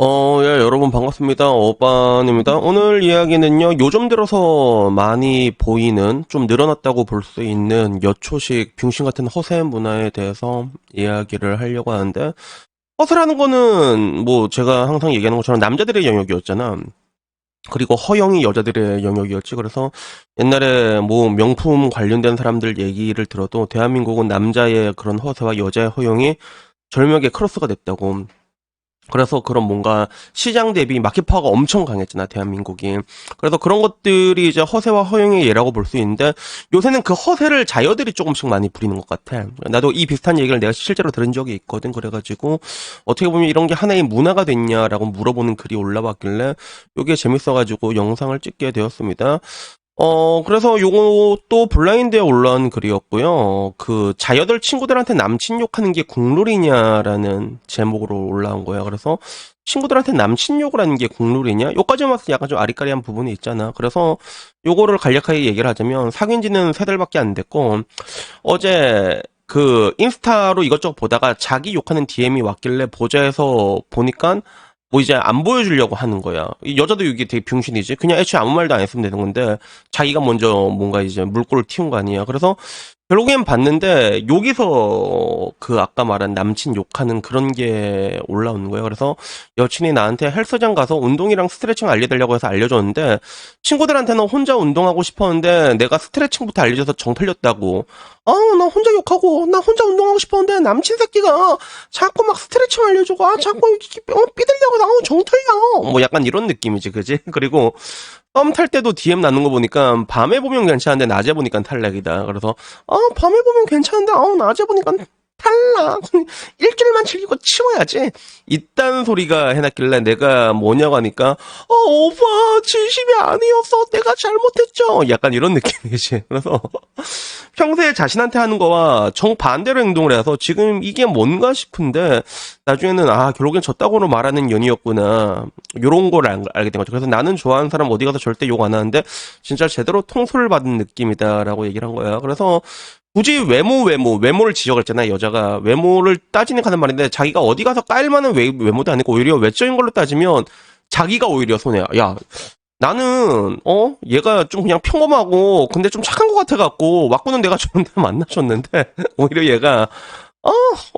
예, 여러분 반갑습니다. 오빠입니다. 오늘 이야기는요, 요즘 들어서 많이 보이는, 좀 늘어났다고 볼 수 있는 여초식 병신 같은 허세 문화에 대해서 이야기를 하려고 하는데, 허세라는 거는 뭐 제가 항상 얘기하는 것처럼 남자들의 영역이었잖아. 그리고 허영이 여자들의 영역이었지. 그래서 옛날에 뭐 명품 관련된 사람들 얘기를 들어도 대한민국은 남자의 그런 허세와 여자의 허영이 절묘하게 크로스가 됐다고. 그래서 그런 뭔가 시장 대비 마켓 파워가 엄청 강했잖아, 대한민국이. 그래서 그런 것들이 이제 허세와 허용의 예라고 볼 수 있는데, 요새는 그 허세를 자여들이 조금씩 많이 부리는 것 같아. 나도 이 비슷한 얘기를 내가 실제로 들은 적이 있거든. 그래가지고 어떻게 보면 이런 게 하나의 문화가 됐냐라고 물어보는 글이 올라왔길래 요게 재밌어가지고 영상을 찍게 되었습니다. 그래서 요것도 블라인드에 올라온 글이었고요. 그 자여들 친구들한테 남친 욕하는 게 국룰이냐라는 제목으로 올라온 거야. 그래서 친구들한테 남친 욕을 하는 게 국룰이냐? 요까지만 와서 약간 좀 아리까리한 부분이 있잖아. 그래서 요거를 간략하게 얘기를 하자면 사귄 지는 3달밖에 안 됐고 어제 그 인스타로 이것저것 보다가 자기 욕하는 DM이 왔길래 보자 해서 보니까 뭐 이제 안 보여주려고 하는 거야. 이 여자도 이게 되게 병신이지. 그냥 애초에 아무 말도 안 했으면 되는 건데 자기가 먼저 뭔가 이제 물꼬를 틔운 거 아니야. 그래서 결국엔 봤는데 여기서 그 아까 말한 남친 욕하는 그런 게 올라오는 거예요. 그래서 여친이 나한테 헬스장 가서 운동이랑 스트레칭 알려달라고 해서 알려줬는데 친구들한테는 혼자 운동하고 싶었는데 내가 스트레칭부터 알려줘서 정 털렸다고. 나 혼자 욕하고 나 혼자 운동하고 싶었는데 남친 새끼가 자꾸 막 스트레칭 알려주고 자꾸 이렇게 삐들려고 나 정 털려. 뭐 약간 이런 느낌이지, 그지? 그리고 썸 탈 때도 DM 나눈 거 보니까 밤에 보면 괜찮은데 낮에 보니까 탈락이다. 그래서 밤에 보면 괜찮은데 낮에 보니까 탈락. 일주일만 즐기고 치워야지. 이딴 소리가 해놨길래 내가 뭐냐고 하니까 오빠 진심이 아니었어. 내가 잘못했죠. 약간 이런 느낌이지. 그래서 평소에 자신한테 하는 거와 정반대로 행동을 해서 지금 이게 뭔가 싶은데 나중에는 결국엔 졌다고로 말하는 연이었구나 요런 걸 알게 된 거죠. 그래서 나는 좋아하는 사람 어디 가서 절대 욕 안 하는데 진짜 제대로 통수를 받은 느낌이다라고 얘기를 한 거야. 그래서 굳이 외모를 지적했잖아. 여자가 외모를 따지는 하는 말인데 자기가 어디 가서 까일 만한 외모도 아니고 오히려 외적인 걸로 따지면 자기가 오히려 손해야. 야, 나는 얘가 좀 그냥 평범하고 근데 좀 착한 것 같아갖고 왔구는 내가 좋은데 만나줬는데 오히려 얘가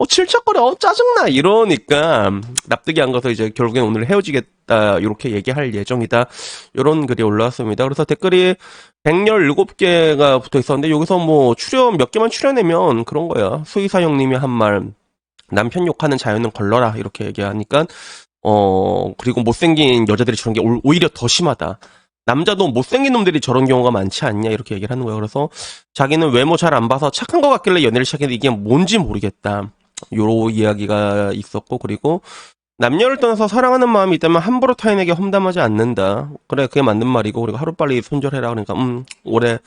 질척거려 짜증나 이러니까 납득이 안 가서 이제 결국엔 오늘 헤어지겠다 이렇게 얘기할 예정이다 이런 글이 올라왔습니다. 그래서 댓글이 117개가 붙어 있었는데 여기서 뭐 출연 몇 개만 출연하면 그런 거야. 수의사 형님이 한 말 남편 욕하는 자유는 걸러라 이렇게 얘기하니까 그리고 못생긴 여자들이 저런 게 오히려 더 심하다. 남자도 못생긴 놈들이 저런 경우가 많지 않냐 이렇게 얘기를 하는 거예요. 그래서 자기는 외모 잘 안 봐서 착한 것 같길래 연애를 시작했는데 이게 뭔지 모르겠다. 요런 이야기가 있었고 그리고 남녀를 떠나서 사랑하는 마음이 있다면 함부로 타인에게 험담하지 않는다. 그래 그게 맞는 말이고 그리고 하루빨리 손절해라. 그러니까 오늘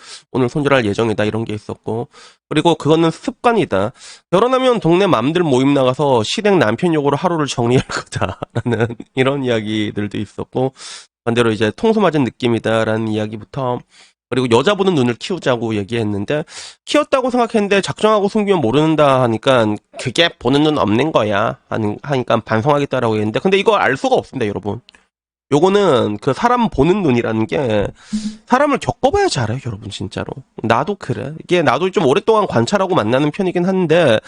손절할 예정이다 이런 게 있었고 그리고 그거는 습관이다. 결혼하면 동네 맘들 모임 나가서 시댁 남편 욕으로 하루를 정리할 거다라는 이런 이야기들도 있었고 반대로 이제 통수 맞은 느낌이다라는 이야기부터 그리고 여자 보는 눈을 키우자고 얘기했는데 키웠다고 생각했는데 작정하고 숨기면 모른다 하니까 그게 보는 눈 없는 거야 하니까 반성하겠다라고 했는데 근데 이거 알 수가 없습니다 여러분. 요거는 그 사람 보는 눈이라는 게 사람을 겪어봐야지 알아요 여러분 진짜로. 나도 그래. 이게 나도 좀 오랫동안 관찰하고 만나는 편이긴 한데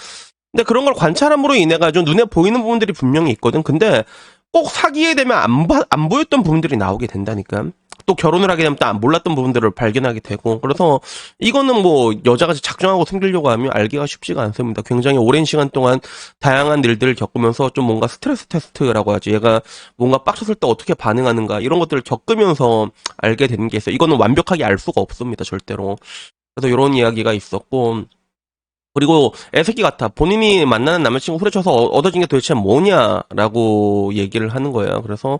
근데 그런 걸 관찰함으로 인해 가지고 눈에 보이는 부분들이 분명히 있거든. 근데 꼭 사귀게 되면 안 보였던 부분들이 나오게 된다니까. 또 결혼을 하게 되면 또 몰랐던 부분들을 발견하게 되고 그래서 이거는 뭐 여자가 작정하고 생기려고 하면 알기가 쉽지가 않습니다. 굉장히 오랜 시간 동안 다양한 일들을 겪으면서 좀 뭔가 스트레스 테스트라고 하지. 얘가 뭔가 빡쳤을 때 어떻게 반응하는가 이런 것들을 겪으면서 알게 되는 게 있어요. 이거는 완벽하게 알 수가 없습니다. 절대로. 그래서 이런 이야기가 있었고 그리고 애새끼 같아. 본인이 만나는 남자친구 후려쳐서 얻어진 게 도대체 뭐냐라고 얘기를 하는 거예요. 그래서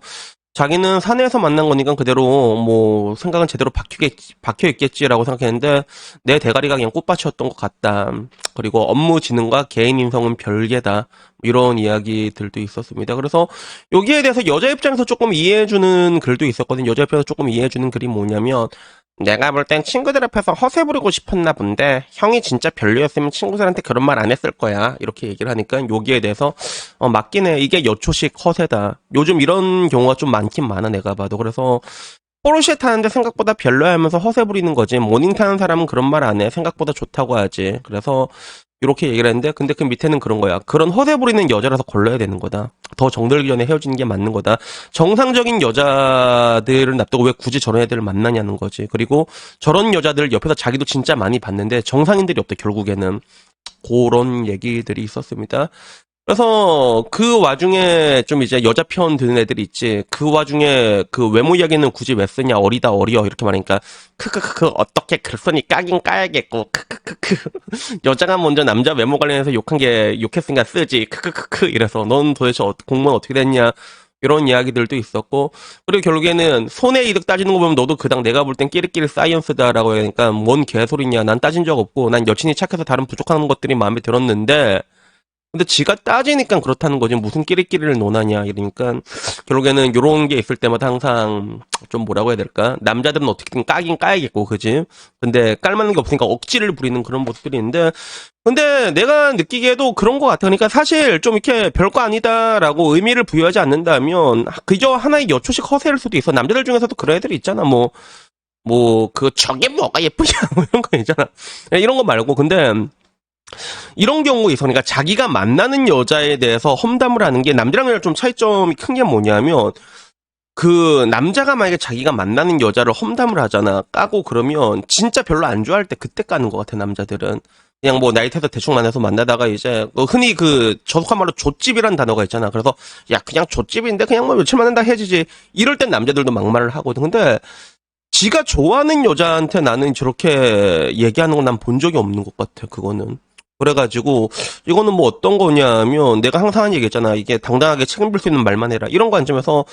자기는 사내에서 만난 거니까 그대로 뭐 생각은 제대로 박혀 있겠지라고 생각했는데 내 대가리가 그냥 꽃밭이었던 것 같다. 그리고 업무 지능과 개인 인성은 별개다. 이런 이야기들도 있었습니다. 그래서 여기에 대해서 여자 입장에서 조금 이해해주는 글도 있었거든요. 여자 입장에서 조금 이해해주는 글이 뭐냐면 내가 볼 땐 친구들 앞에서 허세 부리고 싶었나 본데 형이 진짜 별로였으면 친구들한테 그런 말 안 했을 거야. 이렇게 얘기를 하니까 여기에 대해서 맞긴 해. 이게 여초식 허세다. 요즘 이런 경우가 좀 많긴 많아 내가 봐도. 그래서 포르쉐 타는데 생각보다 별로야 하면서 허세 부리는 거지. 모닝 타는 사람은 그런 말 안 해. 생각보다 좋다고 하지. 그래서 이렇게 얘기를 했는데 근데 그 밑에는 그런 거야. 그런 허세 부리는 여자라서 걸러야 되는 거다. 더 정들기 전에 헤어지는 게 맞는 거다. 정상적인 여자들을 납두고 왜 굳이 저런 애들을 만나냐는 거지. 그리고 저런 여자들 옆에서 자기도 진짜 많이 봤는데 정상인들이 없대 결국에는. 그런 얘기들이 있었습니다. 그래서 그 와중에 좀 이제 여자 편 드는 애들이 있지. 그 와중에 그 외모 이야기는 굳이 왜 쓰냐. 어리다 어려 이렇게 말하니까 크크크크 어떻게 글쓰니 까긴 까야겠고 크크크크 여자가 먼저 남자 외모 관련해서 욕한 게 욕했으니까 쓰지 크크크크 이래서 넌 도대체 공무원 어떻게 됐냐 이런 이야기들도 있었고 그리고 결국에는 손해 이득 따지는 거 보면 너도 그당 내가 볼 땐 끼리끼리 사이언스다라고 하니까 뭔 개소리냐. 난 따진 적 없고 난 여친이 착해서 다른 부족한 것들이 마음에 들었는데 근데 지가 따지니까 그렇다는 거지. 무슨 끼리끼리를 논하냐. 이러니까 결국에는 요런 게 있을 때마다 항상 좀 뭐라고 해야 될까? 남자들은 어떻게든 까긴 까야겠고, 그지? 근데 깔만한 게 없으니까 억지를 부리는 그런 모습들이 있는데 근데 내가 느끼기에도 그런 것 같아. 그러니까 사실 좀 이렇게 별거 아니다라고 의미를 부여하지 않는다면 그저 하나의 여초식 허세일 수도 있어. 남자들 중에서도 그런 애들이 있잖아. 저게 뭐가 예쁘냐. 뭐 이런 거 있잖아. 이런 거 말고. 근데 이런 경우에 있어. 그러니까 자기가 만나는 여자에 대해서 험담을 하는 게 남자랑 좀 차이점이 큰 게 뭐냐면 그 남자가 만약에 자기가 만나는 여자를 험담을 하잖아. 까고 그러면 진짜 별로 안 좋아할 때 그때 까는 것 같아 남자들은. 그냥 뭐 나이트에서 대충 만나서 만나다가 이제 흔히 그 저속한 말로 좆집이란 단어가 있잖아. 그래서 야 그냥 좆집인데 그냥 뭐 며칠 만난다 해지지. 이럴 땐 남자들도 막말을 하거든. 근데 지가 좋아하는 여자한테 나는 저렇게 얘기하는 건 난 본 적이 없는 것 같아. 그거는. 그래가지고 이거는 뭐 어떤 거냐면 내가 항상 하는 얘기 있잖아. 이게 당당하게 책임질 수 있는 말만 해라. 이런 관점에서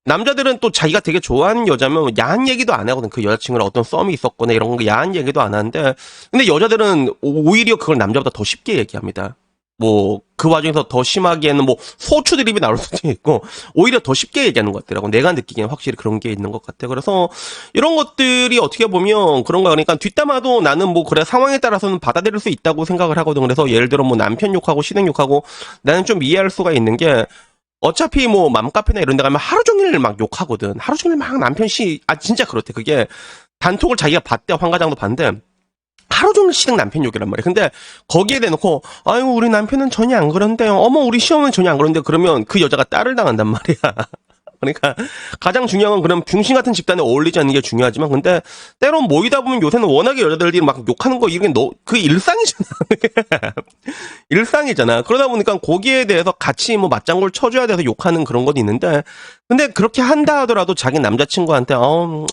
남자들은 또 자기가 되게 좋아하는 여자면 야한 얘기도 안 하거든. 그 여자친구랑 어떤 썸이 있었거나 이런 거 야한 얘기도 안 하는데 근데 여자들은 오히려 그걸 남자보다 더 쉽게 얘기합니다. 뭐 그 와중에서 더 심하게는 뭐 소추 드립이 나올 수도 있고 오히려 더 쉽게 얘기하는 것 같더라고. 내가 느끼기엔 확실히 그런 게 있는 것 같아. 그래서 이런 것들이 어떻게 보면 그런 거 그러니까 뒷담화도 나는 뭐 그래 상황에 따라서는 받아들일 수 있다고 생각을 하거든. 그래서 예를 들어 뭐 남편 욕하고 시댁 욕하고 나는 좀 이해할 수가 있는 게 어차피 뭐 맘카페나 이런 데 가면 하루 종일 막 욕하거든. 하루 종일 막 남편 진짜 그렇대. 그게 단톡을 자기가 봤대. 황과장도 봤는데 하루 종일 시댁 남편 욕이란 말이야. 근데 거기에 대놓고 아유 우리 남편은 전혀 안 그런데요. 어머 우리 시어머니는 전혀 안 그런데 그러면 그 여자가 딸을 당한단 말이야. 그러니까 가장 중요한 건 그런 병신 같은 집단에 어울리지 않는 게 중요하지만 근데 때론 모이다 보면 요새는 워낙에 여자들이 막 욕하는 거 이게 그 일상이잖아. 일상이잖아. 그러다 보니까 거기에 대해서 같이 뭐 맞장구를 쳐줘야 돼서 욕하는 그런 건 있는데 근데 그렇게 한다 하더라도 자기 남자친구한테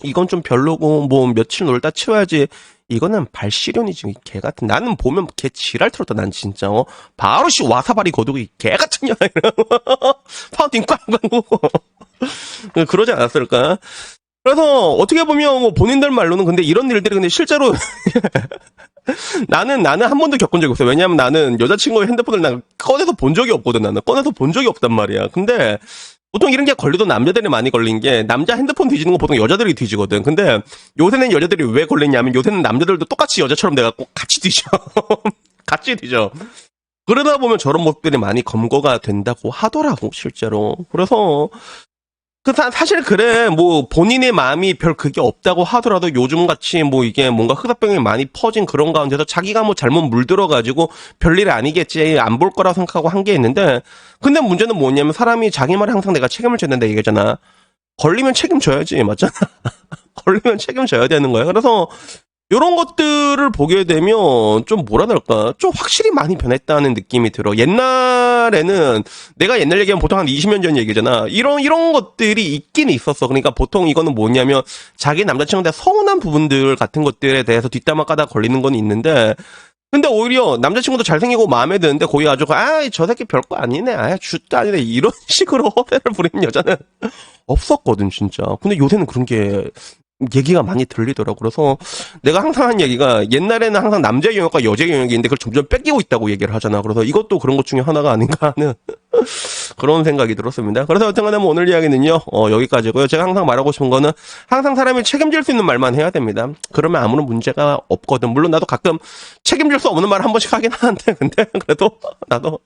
이건 좀 별로고 뭐 며칠 놀다 치워야지. 이거는 발시련이지. 개 같은. 나는 보면 개 지랄 틀었다. 난 진짜 바로 와사바리 거두기 개 같은 년아. 파운틴 꽝꽝고 그러지 않았을까? 그래서 어떻게 보면 뭐 본인들 말로는 근데 이런 일들이 근데 실제로 나는 한 번도 겪은 적이 없어요. 왜냐하면 나는 여자친구의 핸드폰을 난 꺼내서 본 적이 없거든. 나는 꺼내서 본 적이 없단 말이야. 근데 보통 이런 게 걸려도 남자들이 많이 걸린 게 남자 핸드폰 뒤지는 거 보통 여자들이 뒤지거든. 근데 요새는 여자들이 왜 걸리냐면 요새는 남자들도 똑같이 여자처럼 내가 꼭 같이 뒤져. 같이 뒤져. 그러다 보면 저런 모습들이 많이 검거가 된다고 하더라고 실제로. 그래서 사실 그래 뭐 본인의 마음이 별 그게 없다고 하더라도 요즘같이 뭐 이게 뭔가 흑사병이 많이 퍼진 그런 가운데서 자기가 뭐 잘못 물들어가지고 별일 아니겠지 안 볼 거라 생각하고 한 게 있는데 근데 문제는 뭐냐면 사람이 자기 말에 항상 내가 책임을 져야 된다 얘기잖아. 걸리면 책임져야지 맞잖아. 걸리면 책임져야 되는 거야. 그래서 요런 것들을 보게 되면 좀 뭐라 그럴까 좀 확실히 많이 변했다는 느낌이 들어. 옛날에는 내가 옛날 얘기하면 보통 한 20년 전 얘기잖아. 이런 것들이 있긴 있었어. 그러니까 보통 이거는 뭐냐면 자기 남자친구한테 서운한 부분들 같은 것들에 대해서 뒷담화 까다 걸리는 건 있는데 근데 오히려 남자친구도 잘생기고 마음에 드는데 거기 아주 저 새끼 별거 아니네. 쥐도 아니네. 이런 식으로 허세를 부리는 여자는 없었거든 진짜. 근데 요새는 그런 게 얘기가 많이 들리더라고. 그래서 내가 항상 한 얘기가 옛날에는 항상 남자의 영역과 여자의 영역이 있는데 그걸 점점 뺏기고 있다고 얘기를 하잖아. 그래서 이것도 그런 것 중에 하나가 아닌가 하는 그런 생각이 들었습니다. 그래서 여튼간에 뭐 오늘 이야기는요, 여기까지고요. 제가 항상 말하고 싶은 거는 항상 사람이 책임질 수 있는 말만 해야 됩니다. 그러면 아무런 문제가 없거든. 물론 나도 가끔 책임질 수 없는 말 한 번씩 하긴 하는데, 근데 그래도 나도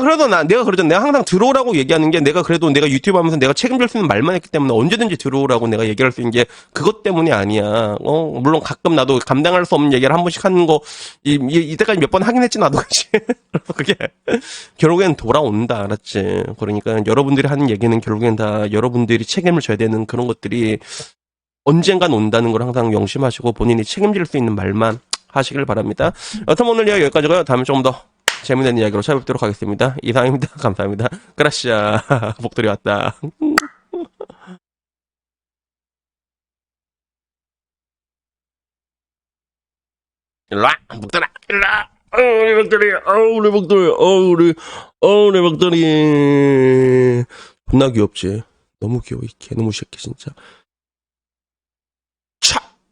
그래도 내가 그러잖아. 내가 항상 들어오라고 얘기하는 게 내가 그래도 내가 유튜브 하면서 내가 책임질 수 있는 말만 했기 때문에 언제든지 들어오라고 내가 얘기할 수 있는 게 그것 때문이 아니야. 물론 가끔 나도 감당할 수 없는 얘기를 한 번씩 하는 거, 이때까지 몇 번 하긴 했지, 나도. 그치? 그래서 그게 결국엔 돌아온다. 알았지? 그러니까 여러분들이 하는 얘기는 결국엔 다 여러분들이 책임을 져야 되는 그런 것들이 언젠간 온다는 걸 항상 명심하시고 본인이 책임질 수 있는 말만 하시길 바랍니다. 여튼 오늘 이야기 여기까지고요. 다음에 조금 더 재미있는 이야기로 찾아뵙도록 하겠습니다. 이상입니다. 감사합니다. 그라시아. 복돌이 왔다. 일로와, 복돌아, 일로와. 우리 복돌이, 우리 복돌이, 우리 복돌이. 존나 귀엽지? 너무 귀여워, 이 개놈의 새끼, 진짜.